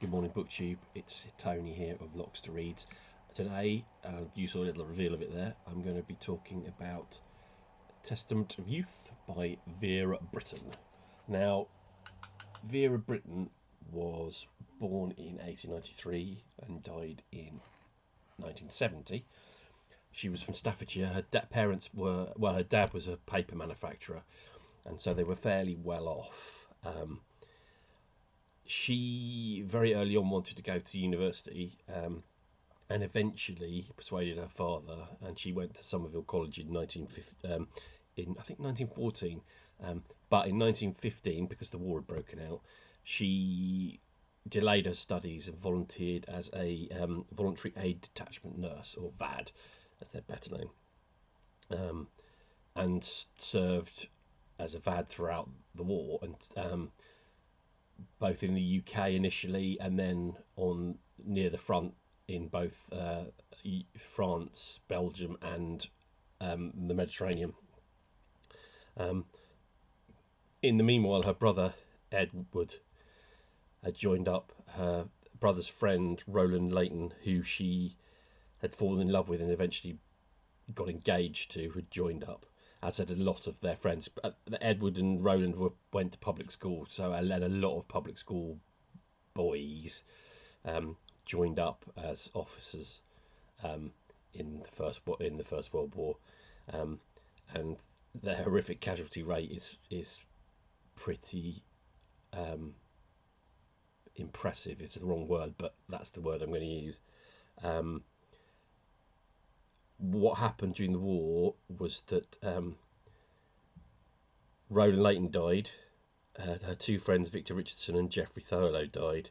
Good morning, BookTube. It's Tony here of Locks to Reads. Today, you saw a little reveal of it there. I'm going to be talking about Testament of Youth by Vera Brittain. Now, Vera Brittain was born in 1893 and died in 1970. She was from Staffordshire. Her parents were, well, her dad was a paper manufacturer, and so they were fairly well off. She very early on wanted to go to university, and eventually persuaded her father, and she went to Somerville College in 1914. But in 1915, because the war had broken out, she delayed her studies and volunteered as a voluntary aid detachment nurse, or VAD, as they're better known, and served as a VAD throughout the war, and both in the UK initially, and then on near the front in both France, Belgium, and the Mediterranean. In the meanwhile, her brother Edmund had joined up. Her brother's friend Roland Leighton, who she had fallen in love with and eventually got engaged to, had joined up. As had a lot of their friends. Edward and Roland went to public school, so I led a lot of public school boys joined up as officers in the First World War, and the horrific casualty rate is pretty impressive. It's the wrong word, but that's the word I'm going to use. What happened during the war was that Roland Leighton died, her two friends Victor Richardson and Geoffrey Thurlow died,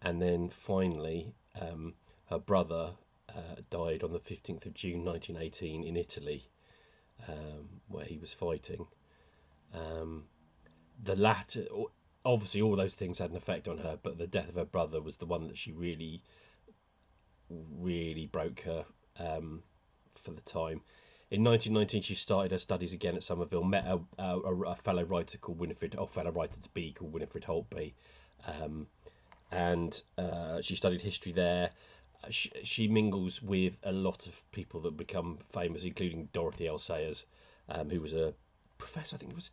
and then finally her brother died on the 15th of June 1918 in Italy, where he was fighting. The latter, obviously all those things had an effect on her, but the death of her brother was the one that she really broke her for the time. In 1919, she started her studies again at Somerville, met a fellow writer called Winifred, or fellow writer to be called Winifred Holtby, and she studied history there. She mingles with a lot of people that become famous, including Dorothy L. Sayers, who was a professor, I think, was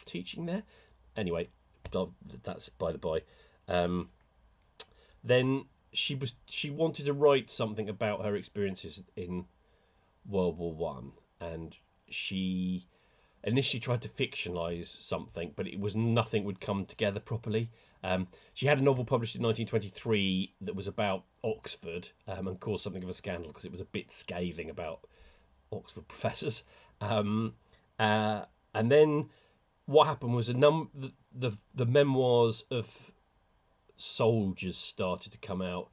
teaching there. Anyway, that's by the by. Then she wanted to write something about her experiences in World War One, and she initially tried to fictionalise something, but nothing would come together properly. She had a novel published in 1923 that was about Oxford, and caused something of a scandal because it was a bit scathing about Oxford professors. And then what happened was the memoirs of soldiers started to come out.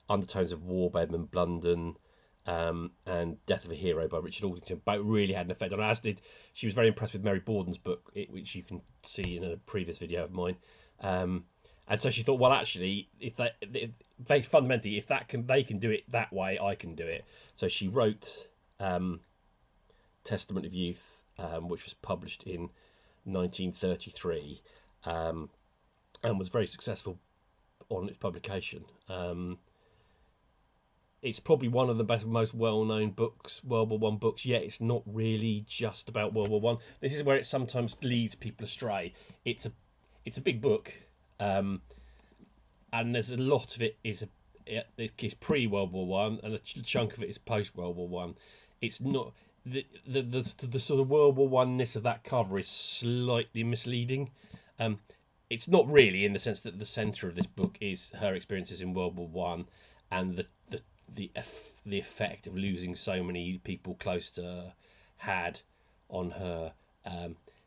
Undertones of War by Edmund, Blunden, and Death of a Hero by Richard Aldington both really had an effect on her, as did, she was very impressed with Mary Borden's book, which you can see in a previous video of mine. And so she thought, well, actually, if they fundamentally, if they can do it that way, I can do it. So she wrote Testament of Youth, which was published in 1933, and was very successful on its publication. It's probably one of the most well-known books, World War One books, yet it's not really just about World War One. This is where it sometimes leads people astray. It's a big book, and there's a lot of it is pre-World War One, and a chunk of it is post-World War One. It's not the sort of World War One-ness of that cover is slightly misleading. It's not really, in the sense that the centre of this book is her experiences in World War One and the effect of losing so many people close to her had on her.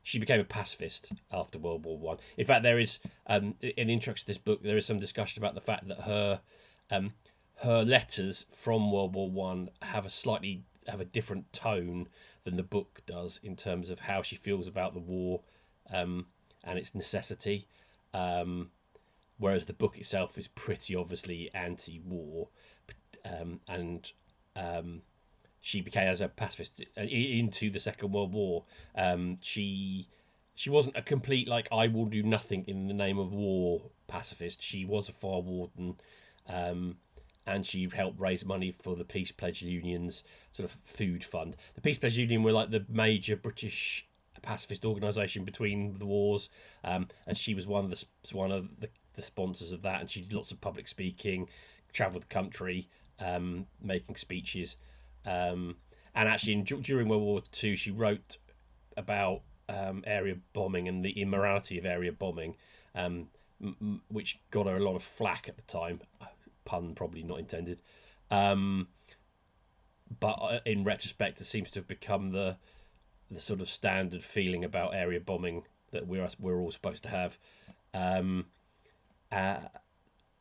She became a pacifist after World War One. In fact, there is in the introduction to this book, there is some discussion about the fact that her letters from World War One have a different tone than the book does in terms of how she feels about the war and its necessity. Whereas the book itself is pretty obviously anti-war, and she became, as a pacifist into the Second World War. She she wasn't a complete like I will do nothing in the name of war pacifist. She was a fire warden, um, and she helped raise money for the Peace Pledge Union's sort of food fund. The Peace Pledge Union were like the major British pacifist organisation between the wars, and she was one of the sponsors of that. And she did lots of public speaking, travelled the country, making speeches, and actually during World War II, she wrote about area bombing and the immorality of area bombing, which got her a lot of flack at the time. Pun probably not intended. Um, but in retrospect, it seems to have become the sort of standard feeling about area bombing that we're all supposed to have. Um, uh,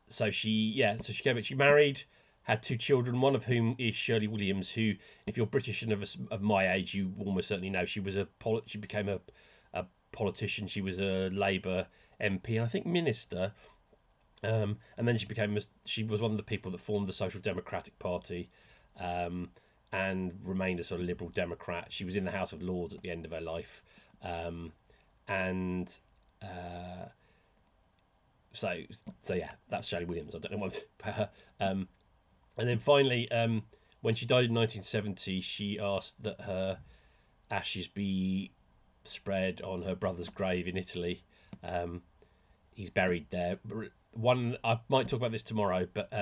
so she came. She married, had two children, one of whom is Shirley Williams, who, if you're British and of my age, you almost certainly know. She became a politician. She was a Labour MP, and I think minister. And then she was one of the people that formed the Social Democratic Party, um, and remained a sort of Liberal Democrat. She was in the House of Lords at the end of her life, um, and uh, so yeah, that's Shirley Williams. I don't know what about her. And then finally, when she died in 1970, she asked that her ashes be spread on her brother's grave in Italy. Um, he's buried there. One, I might talk about this tomorrow, but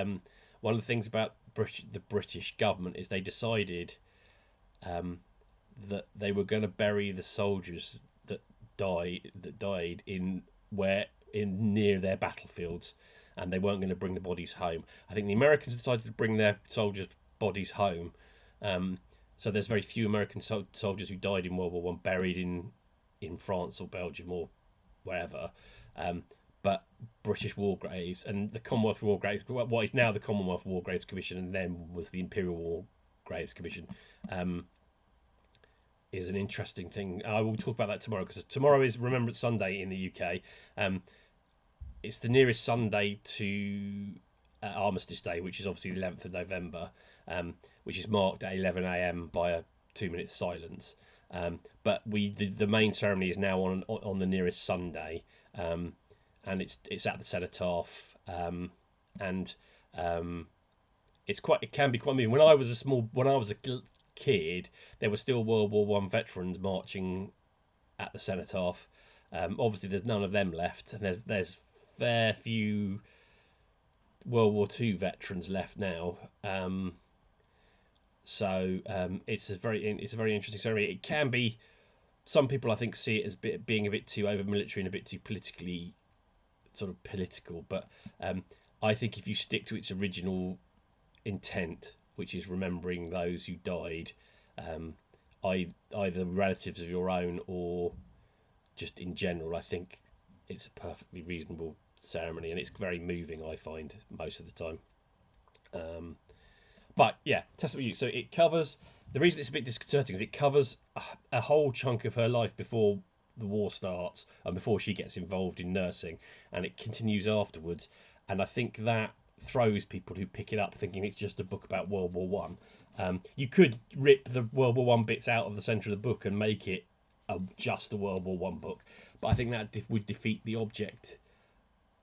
one of the things about the British government is they decided um, that they were going to bury the soldiers that died in near their battlefields, and they weren't going to bring the bodies home. I think the Americans decided to bring their soldiers' bodies home. Um, so there's very few American soldiers who died in World War One buried in France or Belgium or wherever. Um, but British war graves and the Commonwealth War Graves, what is now the Commonwealth War Graves Commission, and then was the Imperial War Graves Commission, um, is an interesting thing. I will talk about that tomorrow because tomorrow is Remembrance Sunday in the UK. Um, it's the nearest Sunday to Armistice Day, which is obviously the 11th of November, which is marked at 11 a.m. by a 2 minute silence. But the main ceremony is now on the nearest Sunday, and it's at the cenotaph, and it can be quite moving. When I was a kid, there were still World War One veterans marching at the cenotaph. Obviously, there's none of them left, and there's fair few World War Two veterans left now. It's a very interesting ceremony. It can be. Some people, I think, see it as being a bit too over military and a bit too politically sort of political. But I think if you stick to its original intent, which is remembering those who died, um, either relatives of your own or just in general, I think it's a perfectly reasonable ceremony, and it's very moving. I find most of the time. But yeah, Testament You. So it covers. The reason it's a bit disconcerting is it covers a whole chunk of her life before the war starts and before she gets involved in nursing, and it continues afterwards. And I think that throws people who pick it up thinking it's just a book about World War One. You could rip the World War One bits out of the centre of the book and make it just a World War One book, but I think that would defeat the object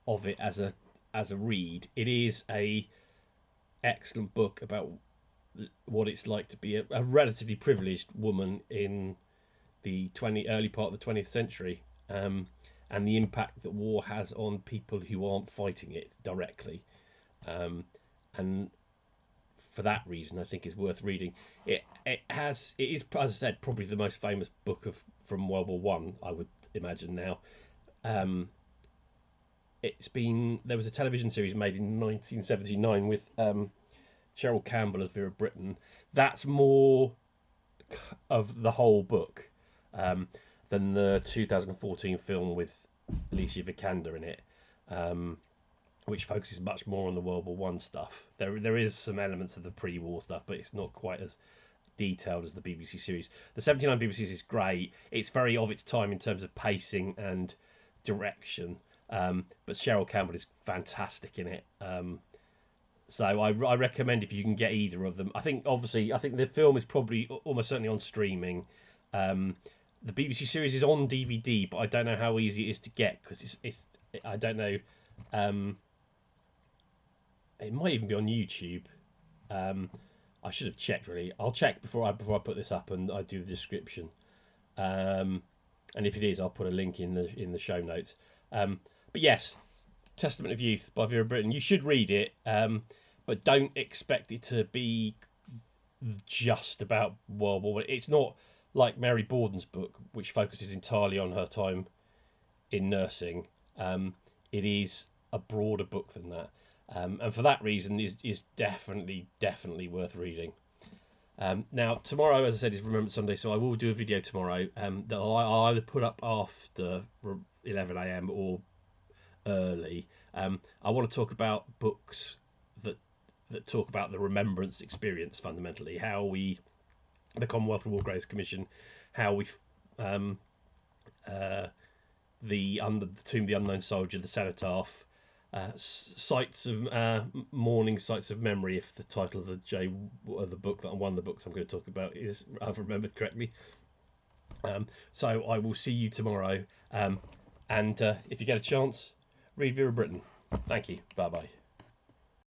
of it as a read. It is a excellent book about what it's like to be a relatively privileged woman in the early part of the 20th century, and the impact that war has on people who aren't fighting it directly. And for that reason, I think is worth reading. It is, as I said, probably the most famous book from World War One. I would imagine now. There was a television series made in 1979 with Cheryl Campbell as Vera Brittain. That's more of the whole book than the 2014 film with Alicia Vikander in it, which focuses much more on the World War One stuff. There is some elements of the pre-war stuff, but it's not quite as detailed as the BBC series. The 79 BBC series is great. It's very of its time in terms of pacing and direction, but Cheryl Campbell is fantastic in it. So I recommend if you can get either of them. I think the film is probably almost certainly on streaming. The BBC series is on DVD, but I don't know how easy it is to get because it's I don't know. It might even be on YouTube. I should have checked really. I'll check before I put this up and I do the description. And if it is, I'll put a link in the show notes. But yes, Testament of Youth by Vera Brittain. You should read it, but don't expect it to be just about World War One. It's not like Mary Borden's book, which focuses entirely on her time in nursing. It is a broader book than that, and for that reason, is definitely worth reading. Now tomorrow, as I said, is Remembrance Sunday, so I will do a video tomorrow that I'll either put up after 11 a.m. or early. I want to talk about books that talk about the remembrance experience fundamentally, how we, the Commonwealth War Graves Commission, how we, the Tomb of the Unknown Soldier, the Cenotaph, sites of mourning, sites of memory. If the title of the book that one of the books I'm going to talk about is, I've remembered correctly. So I will see you tomorrow, and if you get a chance, read Vera Brittain. Thank you. Bye bye.